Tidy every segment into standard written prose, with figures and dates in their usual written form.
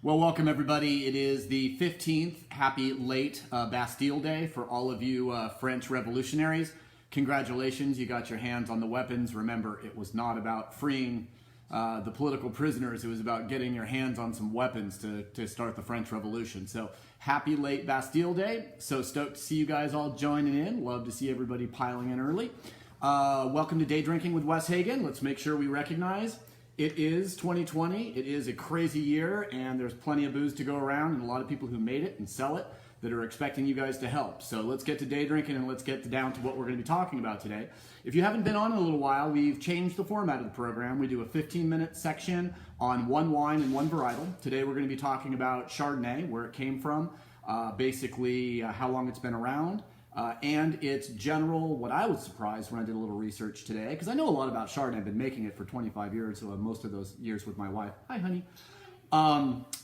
Well, welcome everybody. It is the 15th. Happy late Bastille Day for all of you French revolutionaries. Congratulations, you got your hands on the weapons. Remember, it was not about freeing the political prisoners. It was about getting your hands on some weapons to start the French Revolution. So happy late Bastille Day. So stoked to see you guys all joining in. Love to see everybody piling in early. Welcome to Day Drinking with Wes Hagen. Let's make sure we recognize it is 2020. It is a crazy year, and there's plenty of booze to go around, and a lot of people who made it and sell it that are expecting you guys to help. So let's get to day drinking, and let's get down to what we're going to be talking about today. If you haven't been on in a little while, we've changed the format of the program. We do a 15-minute section on one wine and one varietal. Today we're going to be talking about Chardonnay, where it came from, basically how long it's been around, and its general, what I was surprised when I did a little research today, because I know a lot about Chardonnay. I've been making it for 25 years, so most of those years with my wife. Hi, honey.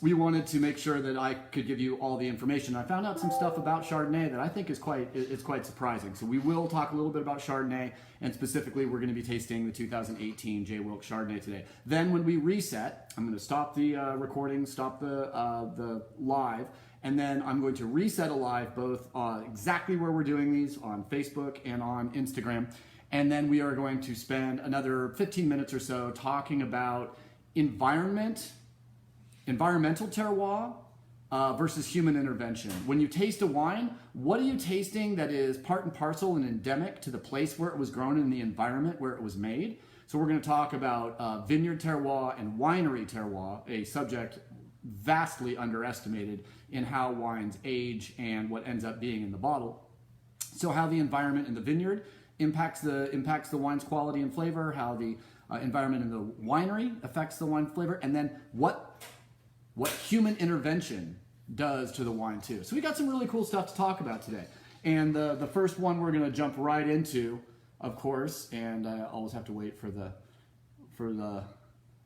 We wanted to make sure that I could give you all the information. I found out some stuff about Chardonnay that I think is quite surprising. So we will talk a little bit about Chardonnay, and specifically we're going to be tasting the 2018 J.Wilkes Chardonnay today. Then when we reset, I'm going to stop the recording, stop the live, and then I'm going to reset a live both exactly where we're doing these on Facebook and on Instagram. And then we are going to spend another 15 minutes or so talking about environmental terroir versus human intervention. When you taste a wine, what are you tasting that is part and parcel and endemic to the place where it was grown and the environment where it was made? So we're going to talk about vineyard terroir and winery terroir, a subject vastly underestimated in how wines age and what ends up being in the bottle. So how the environment in the vineyard impacts the wine's quality and flavor, how the environment in the winery affects the wine flavor, and then what human intervention does to the wine too. So we got some really cool stuff to talk about today. And the first one we're going to jump right into, of course, and I always have to wait for the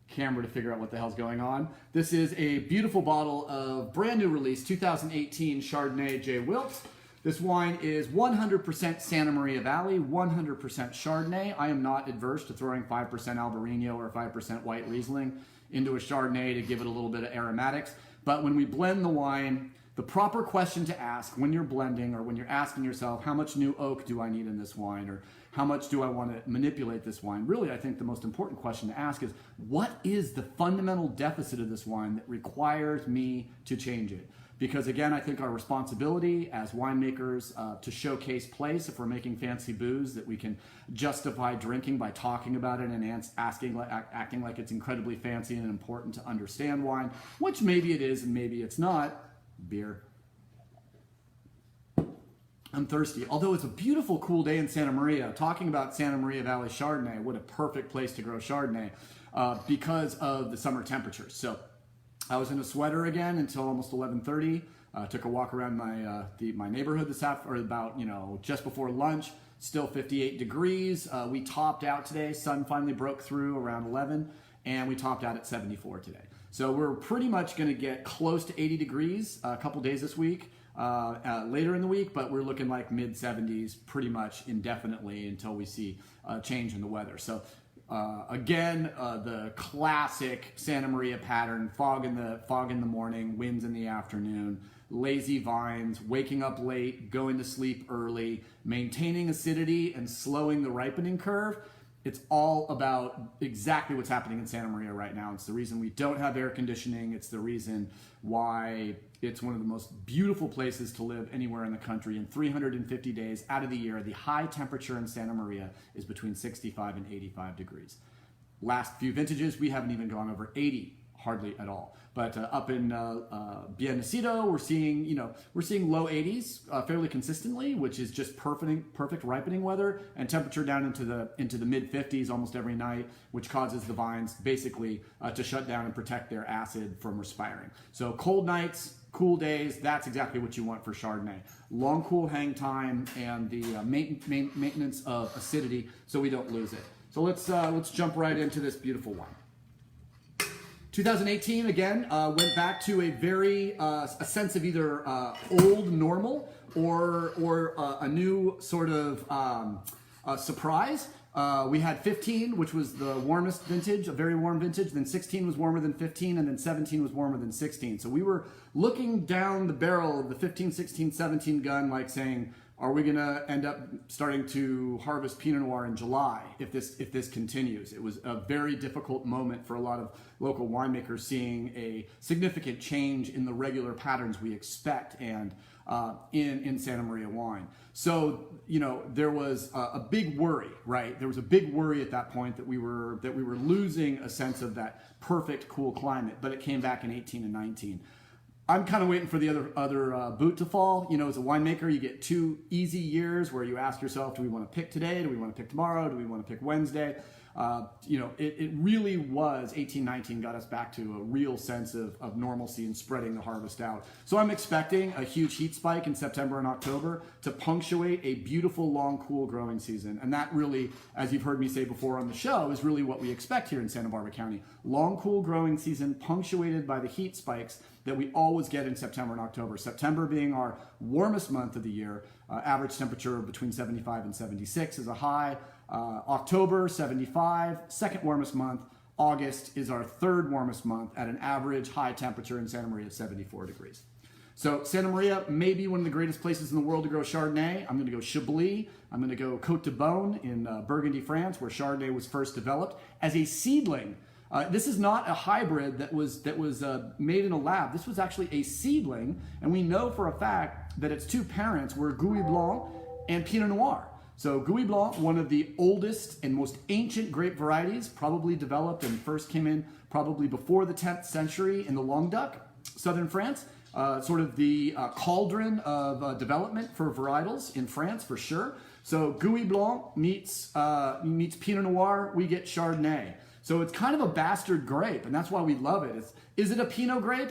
camera to figure out what the hell's going on. This is a beautiful bottle of brand new release 2018 Chardonnay J.Wilkes. This wine is 100% Santa Maria Valley, 100% Chardonnay. I am not adverse to throwing 5% Albarino or 5% white Riesling into a Chardonnay to give it a little bit of aromatics. But when we blend the wine, the proper question to ask when you're blending or when you're asking yourself, how much new oak do I need in this wine, or how much do I want to manipulate this wine? Really, I think the most important question to ask is, what is the fundamental deficit of this wine that requires me to change it? Because again, I think our responsibility as winemakers to showcase place, if we're making fancy booze, that we can justify drinking by talking about it and acting like it's incredibly fancy and important to understand wine, which maybe it is and maybe it's not. Beer. I'm thirsty. Although it's a beautiful, cool day in Santa Maria, talking about Santa Maria Valley Chardonnay, what a perfect place to grow Chardonnay because of the summer temperatures. So I was in a sweater again until almost 11:30. Took a walk around my neighborhood this afternoon, about just before lunch. Still 58 degrees. We topped out today. Sun finally broke through around 11, and we topped out at 74 today. So we're pretty much going to get close to 80 degrees a couple days this week, later in the week, but we're looking like mid 70s pretty much indefinitely until we see a change in the weather. So again, the classic Santa Maria pattern: fog in the morning, winds in the afternoon, lazy vines, waking up late, going to sleep early, maintaining acidity and slowing the ripening curve. It's all about exactly what's happening in Santa Maria right now. It's the reason we don't have air conditioning. It's the reason why it's one of the most beautiful places to live anywhere in the country. In 350 days out of the year, the high temperature in Santa Maria is between 65 and 85 degrees. Last few vintages, we haven't even gone over 80, hardly at all. But up in Biennacido, we're seeing low 80s fairly consistently, which is just perfect ripening weather, and temperature down into the mid 50s almost every night, which causes the vines basically to shut down and protect their acid from respiring. So cold nights, cool days, that's exactly what you want for Chardonnay. Long cool hang time and the maintenance of acidity so we don't lose it. So let's jump right into this beautiful wine. 2018 again went back to a sense of either old normal or a new sort of surprise. We had 15, which was the warmest vintage, a very warm vintage. Then 16 was warmer than 15, and then 17 was warmer than 16. So we were looking down the barrel of the 15, 16, 17 gun, like saying, are we going to end up starting to harvest Pinot Noir in July if this continues? It was a very difficult moment for a lot of local winemakers, seeing a significant change in the regular patterns we expect and in Santa Maria wine. So, you know, there was a big worry, right? There was a big worry at that point that we were losing a sense of that perfect cool climate, but it came back in 18 and 19. I'm kind of waiting for the other boot to fall. You know, as a winemaker, you get 2 easy years where you ask yourself, do we want to pick today? Do we want to pick tomorrow? Do we want to pick Wednesday? You know, it really was 18, 19 got us back to a real sense of normalcy and spreading the harvest out. So I'm expecting a huge heat spike in September and October to punctuate a beautiful, long, cool growing season. And that really, as you've heard me say before on the show, is really what we expect here in Santa Barbara County. Long, cool growing season punctuated by the heat spikes that we always get in September and October. September being our warmest month of the year, average temperature between 75 and 76 is a high. October, 75, second warmest month. August is our third warmest month at an average high temperature in Santa Maria of 74 degrees. So Santa Maria may be one of the greatest places in the world to grow Chardonnay. I'm going to go Chablis. I'm going to go Côte de Beaune in Burgundy, France, where Chardonnay was first developed as a seedling. This is not a hybrid that was made in a lab. This was actually a seedling, and we know for a fact that its 2 parents were Gouais Blanc and Pinot Noir. So Gouais Blanc, one of the oldest and most ancient grape varieties, probably developed and first came in probably before the 10th century in the Languedoc, southern France. Sort of the cauldron of development for varietals in France for sure. So Gouais Blanc meets Pinot Noir, we get Chardonnay. So it's kind of a bastard grape, and that's why we love it. Is it a Pinot grape?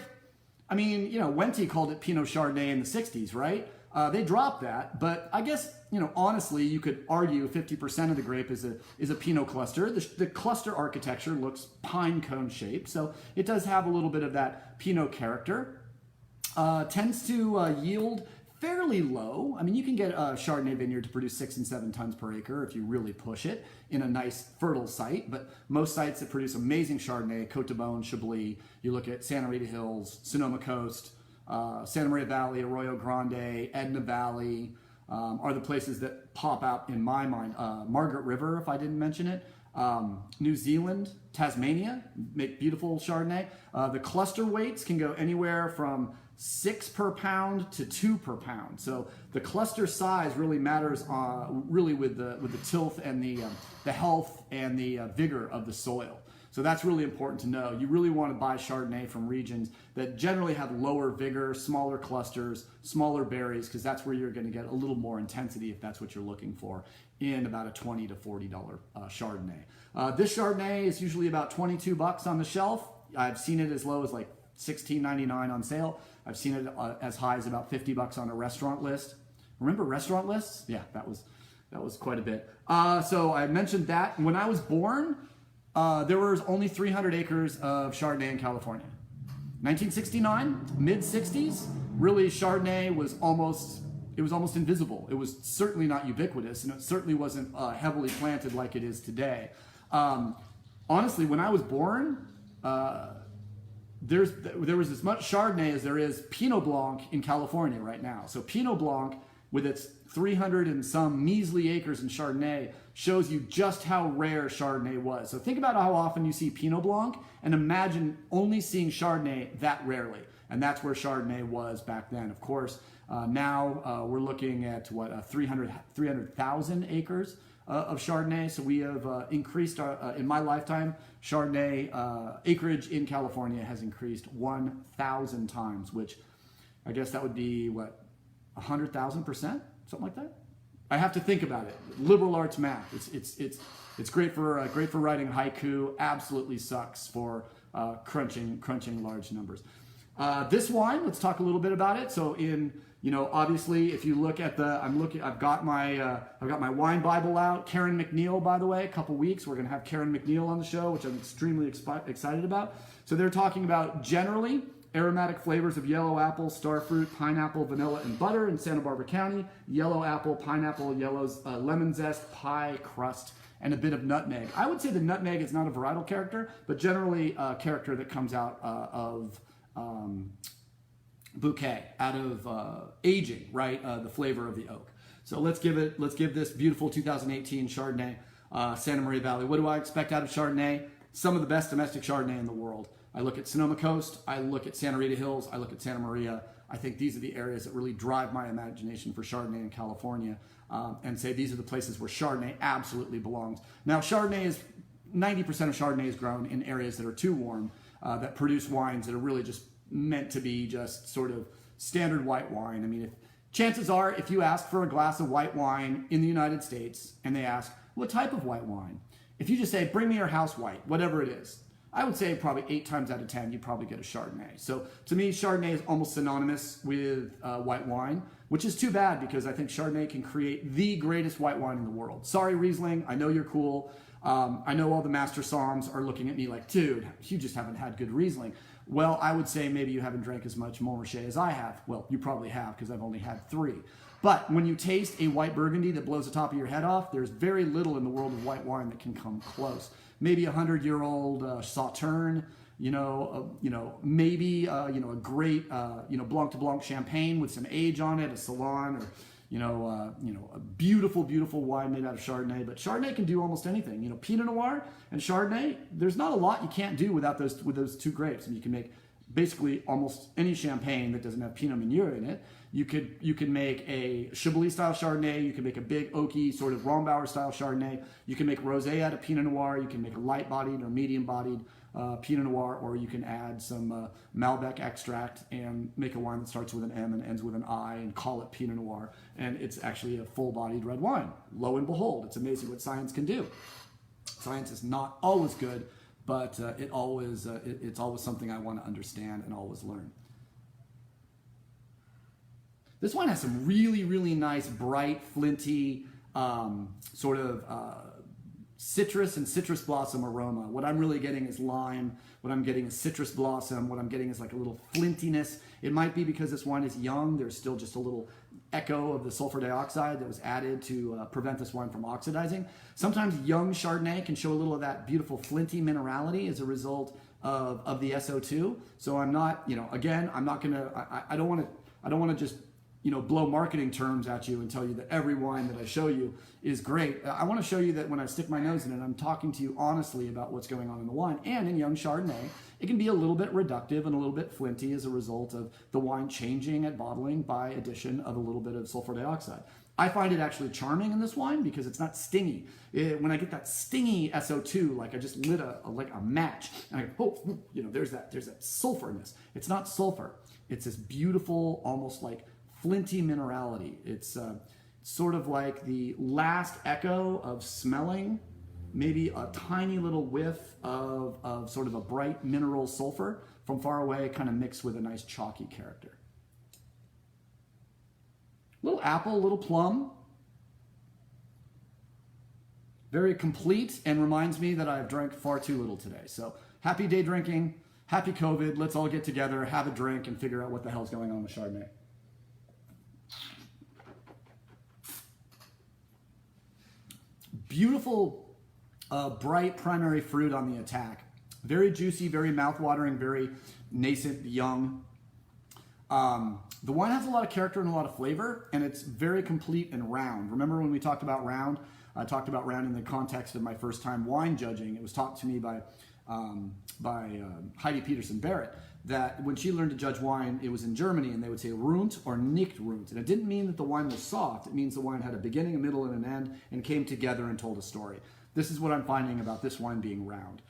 I mean, you know, Wente called it Pinot Chardonnay in the 60s, right? They dropped that, but I guess, you know, honestly, you could argue 50% of the grape is a Pinot cluster. The cluster architecture looks pine cone shaped, so it does have a little bit of that Pinot character. Tends to yield fairly low. I mean, you can get a Chardonnay vineyard to produce 6 and 7 tons per acre if you really push it in a nice fertile site, but most sites that produce amazing Chardonnay, Côte de Beaune, Chablis, you look at Santa Rita Hills, Sonoma Coast, Santa Maria Valley, Arroyo Grande, Edna Valley, are the places that pop out in my mind. Margaret River, if I didn't mention it. New Zealand, Tasmania, make beautiful Chardonnay. The cluster weights can go anywhere from 6 per pound to 2 per pound. So the cluster size really matters really with the tilth and the health and the vigor of the soil. So that's really important to know. You really want to buy Chardonnay from regions that generally have lower vigor, smaller clusters, smaller berries, because that's where you're going to get a little more intensity if that's what you're looking for in about a $20 to $40 Chardonnay. This Chardonnay is usually about $22 on the shelf. I've seen it as low as like $16.99 on sale. I've seen it as high as about $50 on a restaurant list. Remember restaurant lists? Yeah, that was quite a bit. So I mentioned that. When I was born, there was only 300 acres of Chardonnay in California. 1969, mid-60s, really Chardonnay was almost invisible. It was certainly not ubiquitous, and it certainly wasn't heavily planted like it is today. Honestly, when I was born, there was as much Chardonnay as there is Pinot Blanc in California right now. So Pinot Blanc, with its 300 and some measly acres in Chardonnay, shows you just how rare Chardonnay was. So think about how often you see Pinot Blanc and imagine only seeing Chardonnay that rarely. And that's where Chardonnay was back then. Of course, now we're looking at 300,000 acres of Chardonnay. So we have increased in my lifetime, Chardonnay acreage in California has increased 1,000 times, which I guess that would be 100,000%, something like that. I have to think about it. Liberal arts math. It's great for writing haiku. Absolutely sucks for crunching large numbers. This wine, let's talk a little bit about it. So obviously, if you look at I've got my wine Bible out. Karen McNeil, by the way, a couple weeks we're going to have Karen McNeil on the show, which I'm extremely excited about. So they're talking about generally aromatic flavors of yellow apple, starfruit, pineapple, vanilla, and butter in Santa Barbara County. Yellow apple, pineapple, yellows, lemon zest, pie, crust, and a bit of nutmeg. I would say the nutmeg is not a varietal character, but generally a character that comes out of bouquet, out of aging, right? The flavor of the oak. So let's give this beautiful 2018 Chardonnay, Santa Maria Valley. What do I expect out of Chardonnay? Some of the best domestic Chardonnay in the world. I look at Sonoma Coast, I look at Santa Rita Hills, I look at Santa Maria. I think these are the areas that really drive my imagination for Chardonnay in California, and say these are the places where Chardonnay absolutely belongs. Now, Chardonnay is 90% of Chardonnay is grown in areas that are too warm, that produce wines that are really just meant to be just sort of standard white wine. I mean, chances are, if you ask for a glass of white wine in the United States and they ask, what type of white wine? If you just say, bring me your house white, whatever it is, I would say probably 8 times out of 10, you probably get a Chardonnay. So to me, Chardonnay is almost synonymous with white wine, which is too bad because I think Chardonnay can create the greatest white wine in the world. Sorry, Riesling, I know you're cool. I know all the master soms are looking at me like, dude, you just haven't had good Riesling. Well, I would say maybe you haven't drank as much Montrachet as I have. Well, you probably have because I've only had 3. But when you taste a white Burgundy that blows the top of your head off, there's very little in the world of white wine that can come close. Maybe a 100-year-old Sauterne, maybe a great Blanc de Blanc champagne with some age on it, a Salon, or a beautiful, beautiful wine made out of Chardonnay. But Chardonnay can do almost anything. Pinot Noir and Chardonnay, there's not a lot you can't do with those 2 grapes. And you can make basically almost any champagne that doesn't have Pinot Meunier in it. You could make a Chablis style Chardonnay. You can make a big oaky sort of Rombauer style Chardonnay. You can make rosé out of Pinot Noir. You can make a light bodied or medium bodied Pinot Noir, or you can add some Malbec extract and make a wine that starts with an M and ends with an I and call it Pinot Noir. And it's actually a full bodied red wine. Lo and behold, it's amazing what science can do. Science is not always good, but it's always something I want to understand and always learn. This wine has some really, really nice, bright, flinty, sort of citrus and citrus blossom aroma. What I'm really getting is lime. What I'm getting is citrus blossom. What I'm getting is like a little flintiness. It might be because this wine is young. There's still just a little echo of the sulfur dioxide that was added to prevent this wine from oxidizing. Sometimes young Chardonnay can show a little of that beautiful flinty minerality as a result of the SO2. So I'm not, again, I'm not gonna, I don't want to just blow marketing terms at you and tell you that every wine that I show you is great. I want to show you that when I stick my nose in it, I'm talking to you honestly about what's going on in the wine. And in young Chardonnay, it can be a little bit reductive and a little bit flinty as a result of the wine changing at bottling by addition of a little bit of sulfur dioxide. I find it actually charming in this wine because it's not stingy. When I get that stingy SO2, like I just lit a match, and I go, there's that sulfurness. It's not sulfur. It's this beautiful, almost like flinty minerality. It's sort of like the last echo of smelling, maybe a tiny little whiff of sort of a bright mineral sulfur from far away, kind of mixed with a nice chalky character. Little apple, little plum. Very complete, and reminds me that I've drank far too little today. So happy day drinking, happy COVID. Let's all get together, have a drink, and figure out what the hell's going on with Chardonnay. Beautiful, bright primary fruit on the attack. Very juicy, very mouthwatering, very nascent, young. The wine has a lot of character and a lot of flavor, and it's very complete and round. Remember when we talked about round? I talked about round in the context of my first time wine judging. It was taught to me by Heidi Peterson Barrett, that when she learned to judge wine, it was in Germany, and they would say rund or nicht rund. And it didn't mean that the wine was soft. It means the wine had a beginning, a middle, and an end, and came together and told a story. This is what I'm finding about this wine being round.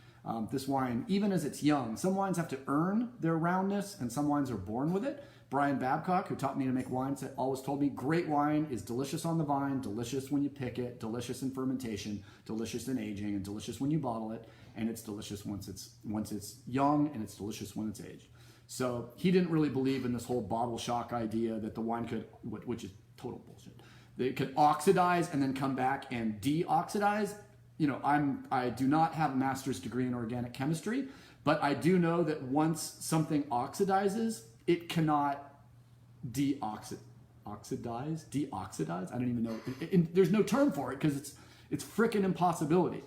This wine, even as it's young, some wines have to earn their roundness, and some wines are born with it. Brian Babcock, who taught me to make wines, always told me great wine is delicious on the vine, delicious when you pick it, delicious in fermentation, delicious in aging, and delicious when you bottle it, and it's delicious once it's young, and it's delicious when it's aged. So he didn't really believe in this whole bottle shock idea that the wine could, which is total bullshit, that it could oxidize and then come back and deoxidize. I do not have a master's degree in organic chemistry, but I do know that once something oxidizes, it cannot deoxidize. I don't even know. There's no term for it because It's frickin' impossibility.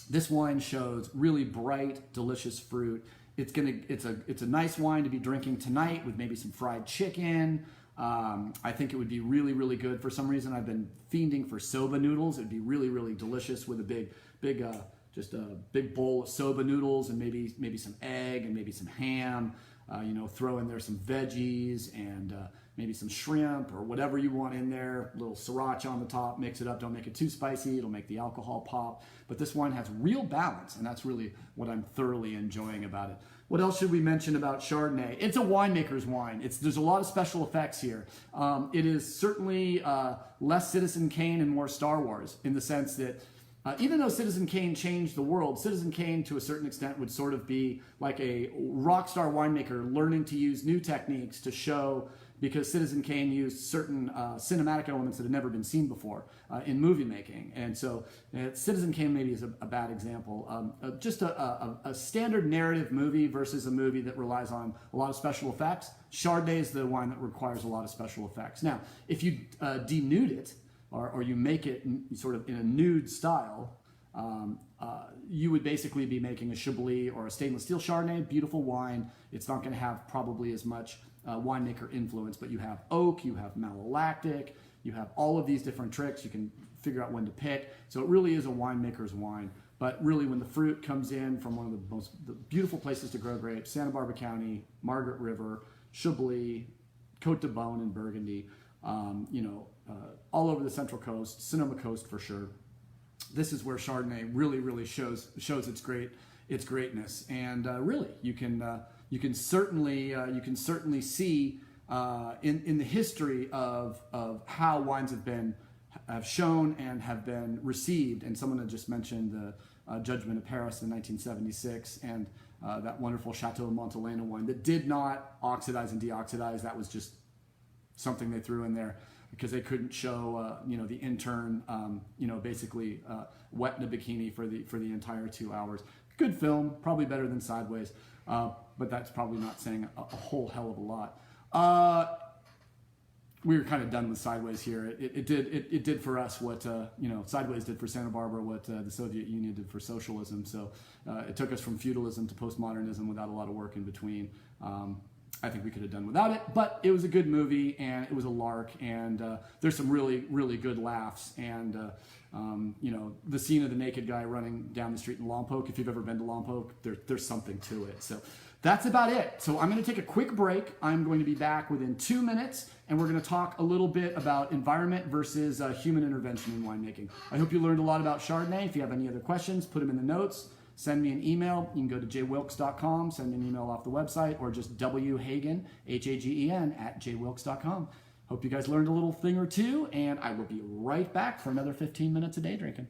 This wine shows really bright, delicious fruit. It's a nice wine to be drinking tonight with maybe some fried chicken. I think it would be really, really good. For some reason, I've been fiending for soba noodles. It'd be really, really delicious with a just a big bowl of soba noodles and maybe some egg and maybe some ham. Throw in there some veggies and maybe some shrimp or whatever you want in there. A little sriracha on the top, mix it up. Don't make it too spicy. It'll make the alcohol pop. But this wine has real balance, and that's really what I'm thoroughly enjoying about it. What else should we mention about Chardonnay? It's a winemaker's wine. There's a lot of special effects here. It is certainly less Citizen Kane and more Star Wars in the sense that even though Citizen Kane changed the world, Citizen Kane to a certain extent would sort of be like a rock star winemaker learning to use new techniques to show, because Citizen Kane used certain cinematic elements that had never been seen before in movie making. And so Citizen Kane maybe is a bad example. Just a standard narrative movie versus a movie that relies on a lot of special effects. Chardonnay is the wine that requires a lot of special effects. Now, if you denude it, or you make it sort of in a nude style, you would basically be making a Chablis or a stainless steel Chardonnay, beautiful wine. It's not going to have probably as much winemaker influence, but you have oak, you have malolactic, you have all of these different tricks. You can figure out when to pick. So it really is a winemaker's wine. But really, when the fruit comes in from one of the beautiful places to grow grapes, Santa Barbara County, Margaret River, Chablis, Côte de Beaune in Burgundy, all over the Central Coast, Sonoma Coast for sure. This is where Chardonnay really, really shows its greatness, and really you can certainly see in the history of how wines have shown and have been received. And someone had just mentioned the Judgment of Paris in 1976, and that wonderful Chateau Montelena wine that did not oxidize and deoxidize. That was just something they threw in there because they couldn't show, the intern, basically wet in a bikini for the entire 2 hours. Good film, probably better than Sideways, but that's probably not saying a whole hell of a lot. We were kind of done with Sideways here. It did for us what Sideways did for Santa Barbara, what the Soviet Union did for socialism. So it took us from feudalism to postmodernism without a lot of work in between. I think we could have done without it, but it was a good movie and it was a lark, and there's some really, really good laughs. And the scene of the naked guy running down the street in Lompoc, if you've ever been to Lompoc, there's something to it. So that's about it. So I'm going to take a quick break. I'm going to be back within 2 minutes, and we're going to talk a little bit about environment versus human intervention in winemaking. I hope you learned a lot about Chardonnay. If you have any other questions, put them in the notes. Send me an email. You can go to J.Wilkes.com, send me an email off the website, or just Hagen, Hagen, at J.Wilkes.com. Hope you guys learned a little thing or two, and I will be right back for another 15 minutes of day drinking.